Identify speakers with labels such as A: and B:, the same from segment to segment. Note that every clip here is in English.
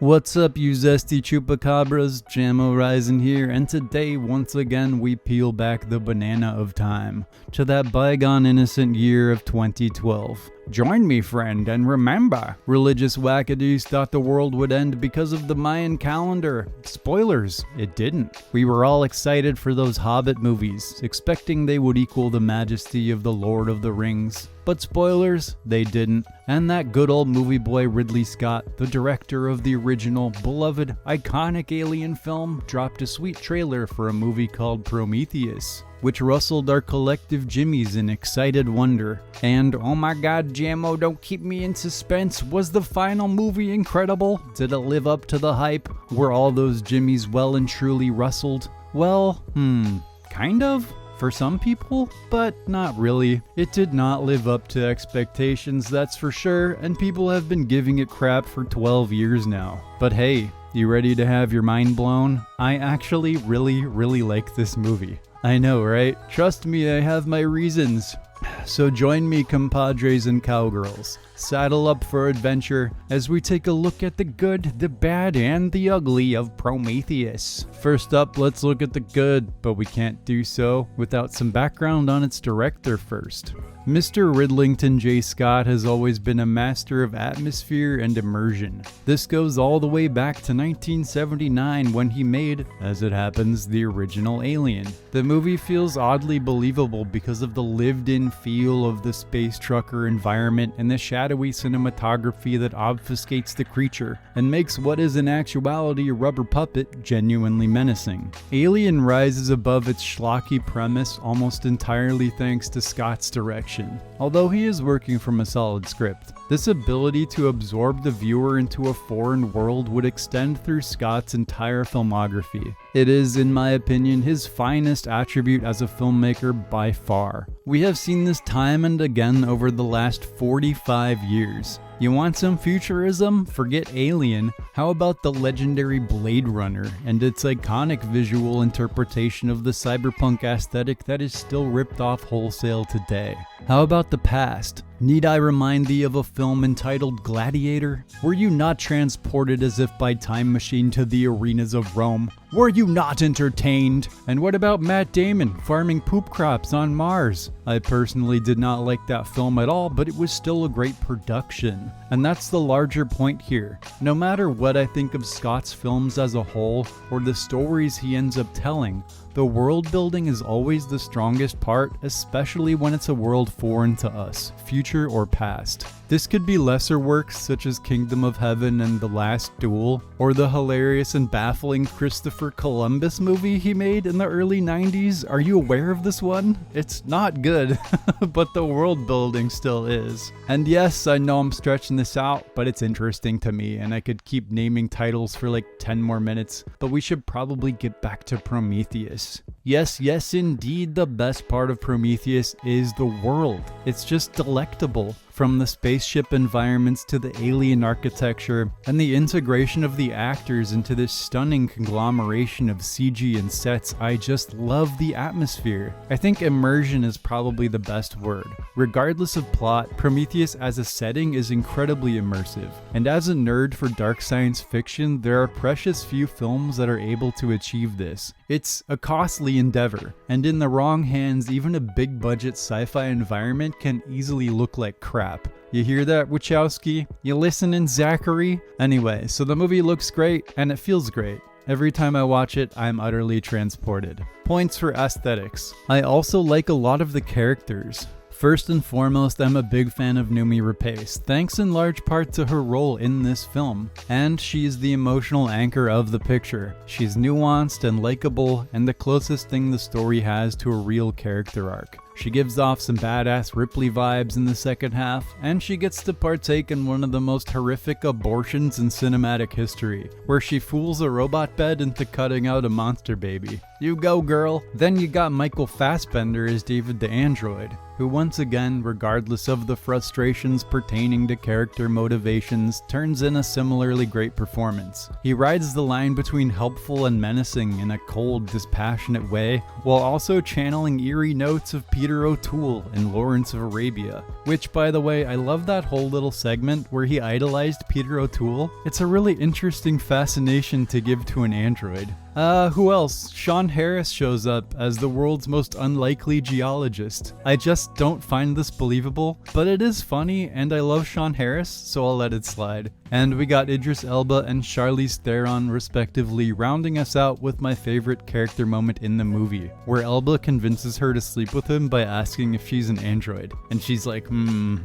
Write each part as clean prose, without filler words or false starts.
A: What's up, you zesty chupacabras? Jammo rising here, and today, once again, we peel back the banana of time to that bygone innocent year of 2012. Join me, friend, and remember, religious wackadoos thought the world would end because of the Mayan calendar. Spoilers, it didn't. We were all excited for those Hobbit movies, expecting they would equal the majesty of the Lord of the Rings. But spoilers, they didn't. And that good old movie boy Ridley Scott, the director of the original, beloved, iconic alien film, dropped a sweet trailer for a movie called Prometheus, which rustled our collective jimmies in excited wonder. And oh my god, Jammo, don't keep me in suspense. Was the final movie incredible? Did it live up to the hype? Were all those jimmies well and truly rustled? Well, kind of. For some people, but not really. It did not live up to expectations, that's for sure, and people have been giving it crap for 12 years now. But hey, you ready to have your mind blown? I actually really like this movie. I know, right? Trust me, I have my reasons. So join me, compadres and cowgirls. Saddle up for adventure as we take a look at the good, the bad, and the ugly of Prometheus. First up, let's look at the good, but we can't do so without some background on its director first. Mr. Ridlington J. Scott has always been a master of atmosphere and immersion. This goes all the way back to 1979 when he made, as it happens, the original Alien. The movie feels oddly believable because of the lived-in feel of the space trucker environment and the shadowy cinematography that obfuscates the creature and makes what is in actuality a rubber puppet genuinely menacing. Alien rises above its schlocky premise almost entirely thanks to Scott's direction. Although he is working from a solid script, this ability to absorb the viewer into a foreign world would extend through Scott's entire filmography. It is, in my opinion, his finest attribute as a filmmaker by far. We have seen this time and again over the last 45 years. You want some futurism? Forget Alien. How about the legendary Blade Runner and its iconic visual interpretation of the cyberpunk aesthetic that is still ripped off wholesale today? How about the past? Need I remind thee of a film entitled Gladiator? Were you not transported as if by time machine to the arenas of Rome? Were you not entertained? And what about Matt Damon farming poop crops on Mars? I personally did not like that film at all, but it was still a great production. And that's the larger point here. No matter what I think of Scott's films as a whole, or the stories he ends up telling, the world building is always the strongest part, especially when it's a world foreign to us, future or past. This could be lesser works such as Kingdom of Heaven and The Last Duel, or the hilarious and baffling Christopher Columbus movie he made in the early 90s. Are you aware of this one? It's not good, but the world building still is. And yes, I know I'm stretching this out, but it's interesting to me, and I could keep naming titles for like 10 more minutes, but we should probably get back to Prometheus. Yes, indeed, the best part of Prometheus is the world. It's just delectable. From the spaceship environments to the alien architecture and the integration of the actors into this stunning conglomeration of CG and sets, I just love the atmosphere. I think immersion is probably the best word. Regardless of plot, Prometheus as a setting is incredibly immersive. And as a nerd for dark science fiction, there are precious few films that are able to achieve this. It's a costly endeavor, and in the wrong hands, even a big budget sci-fi environment can easily look like crap. You hear that, Wachowski? You listening, Zachary? Anyway, so the movie looks great, and it feels great. Every time I watch it, I'm utterly transported. Points for aesthetics. I also like a lot of the characters. First and foremost, I'm a big fan of Noomi Rapace, thanks in large part to her role in this film. And she's the emotional anchor of the picture. She's nuanced and likable, and the closest thing the story has to a real character arc. She gives off some badass Ripley vibes in the second half, and she gets to partake in one of the most horrific abortions in cinematic history, where she fools a robot bed into cutting out a monster baby. You go, girl. Then you got Michael Fassbender as David the Android. who once again, regardless of the frustrations pertaining to character motivations, turns in a similarly great performance. He rides the line between helpful and menacing in a cold, dispassionate way, while also channeling eerie notes of Peter O'Toole in Lawrence of Arabia. Which, by the way, I love that whole little segment where he idolized Peter O'Toole. It's a really interesting fascination to give to an android. Who else? Sean Harris shows up as the world's most unlikely geologist. I just don't find this believable, but it is funny and I love Sean Harris, so I'll let it slide. And we got Idris Elba and Charlize Theron respectively, rounding us out with my favorite character moment in the movie, where Elba convinces her to sleep with him by asking if she's an android. And she's like,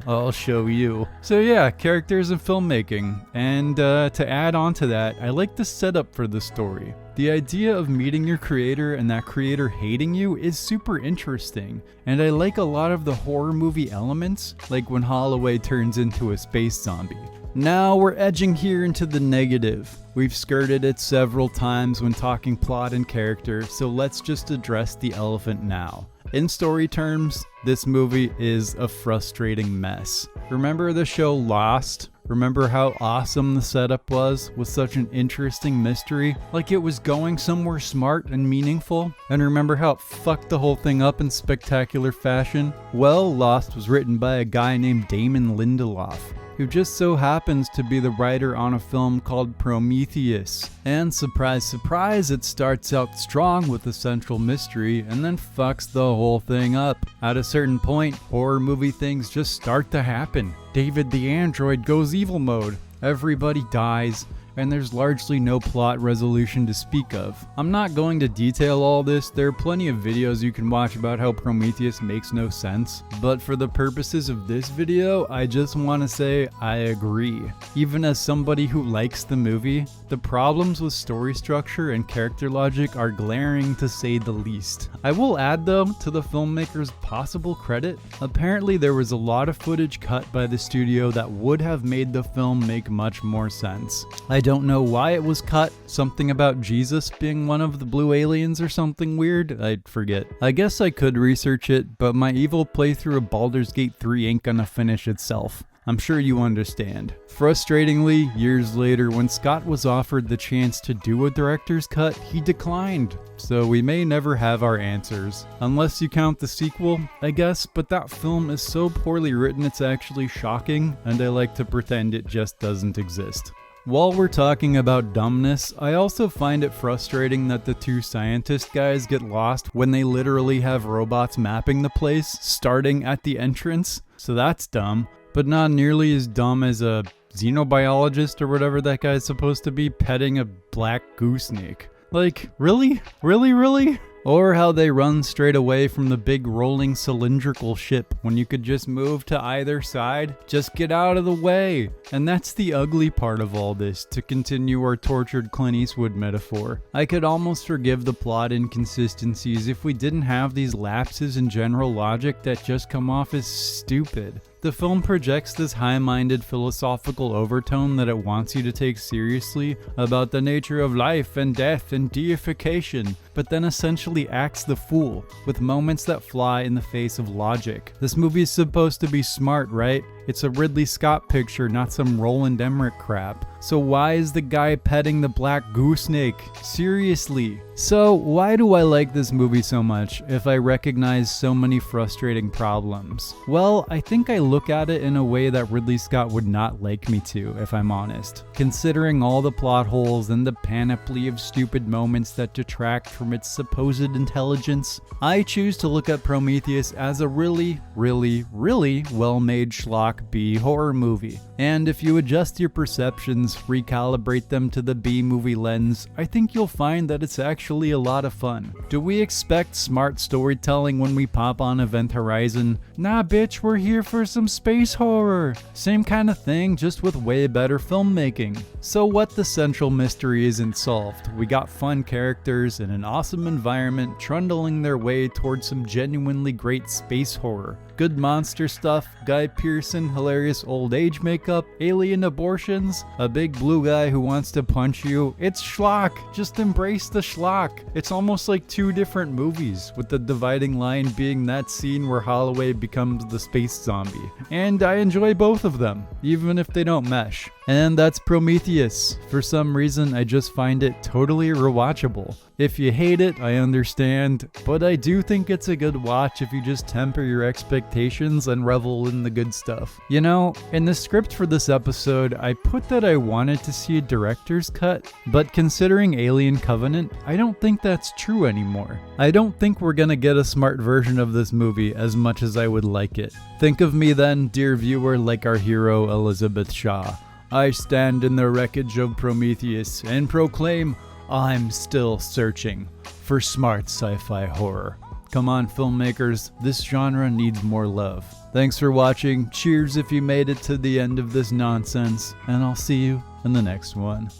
A: I'll show you. So yeah, characters and filmmaking. And to add on to that, I like the setup for the story. The idea of meeting your creator and that creator hating you is super interesting, and I like a lot of the horror movie elements, like when Holloway turns into a space zombie. Now we're edging here into the negative. We've skirted it several times when talking plot and character, so let's just address the elephant now. In story terms, this movie is a frustrating mess. Remember the show Lost? Remember how awesome the setup was with such an interesting mystery? Like it was going somewhere smart and meaningful? And remember how it fucked the whole thing up in spectacular fashion? Well, Lost was written by a guy named Damon Lindelof, who just so happens to be the writer on a film called Prometheus. And surprise, surprise, it starts out strong with the central mystery and then fucks the whole thing up. At a certain point, horror movie things just start to happen. David the android goes evil mode, everybody dies, and there's largely no plot resolution to speak of. I'm not going to detail all this, there are plenty of videos you can watch about how Prometheus makes no sense, but for the purposes of this video, I just want to say I agree. Even as somebody who likes the movie, the problems with story structure and character logic are glaring to say the least. I will add though, to the filmmaker's possible credit, apparently there was a lot of footage cut by the studio that would have made the film make much more sense. I don't know why it was cut, something about Jesus being one of the blue aliens or something weird, I forget. I guess I could research it, but my evil playthrough of Baldur's Gate 3 ain't gonna finish itself. I'm sure you understand. Frustratingly, years later, when Scott was offered the chance to do a director's cut, he declined. So we may never have our answers. Unless you count the sequel, I guess, but that film is so poorly written it's actually shocking, and I like to pretend it just doesn't exist. While we're talking about dumbness, I also find it frustrating that the two scientist guys get lost when they literally have robots mapping the place, starting at the entrance. So that's dumb, but not nearly as dumb as a xenobiologist or whatever that guy's supposed to be petting a black gooseneck. Like, really? Really? Or how they run straight away from the big rolling cylindrical ship when you could just move to either side. Just get out of the way. And that's the ugly part of all this, to continue our tortured Clint Eastwood metaphor. I could almost forgive the plot inconsistencies if we didn't have these lapses in general logic that just come off as stupid. The film projects this high-minded philosophical overtone that it wants you to take seriously about the nature of life and death and deification, but then essentially acts the fool, with moments that fly in the face of logic. This movie is supposed to be smart, right? It's a Ridley Scott picture, not some Roland Emmerich crap. So why is the guy petting the black gooseneck? Seriously. So why do I like this movie so much if I recognize so many frustrating problems? Well, I think I look at it in a way that Ridley Scott would not like me to, if I'm honest. Considering all the plot holes and the panoply of stupid moments that detract from its supposed intelligence, I choose to look at Prometheus as a really well-made schlock B horror movie. And if you adjust your perceptions, recalibrate them to the B movie lens, I think you'll find that it's actually a lot of fun. Do we expect smart storytelling when we pop on Event Horizon? Nah bitch, we're here for some space horror. Same kind of thing, just with way better filmmaking. So what the central mystery isn't solved. We got fun characters in an awesome environment trundling their way towards some genuinely great space horror. good monster stuff, Guy Pearson, hilarious old age makeup, alien abortions, a big blue guy who wants to punch you. It's schlock. Just embrace the schlock. It's almost like two different movies, with the dividing line being that scene where Holloway becomes the space zombie. And I enjoy both of them, even if they don't mesh. And that's Prometheus. For some reason, I just find it totally rewatchable. If you hate it, I understand, but I do think it's a good watch if you just temper your expectations and revel in the good stuff. You know, in the script for this episode, I put that I wanted to see a director's cut, but considering Alien Covenant, I don't think that's true anymore. I don't think we're gonna get a smart version of this movie as much as I would like it. Think of me then, dear viewer, like our hero Elizabeth Shaw. I stand in the wreckage of Prometheus and proclaim, I'm still searching for smart sci-fi horror. Come on, filmmakers, this genre needs more love. Thanks for watching, cheers if you made it to the end of this nonsense, and I'll see you in the next one.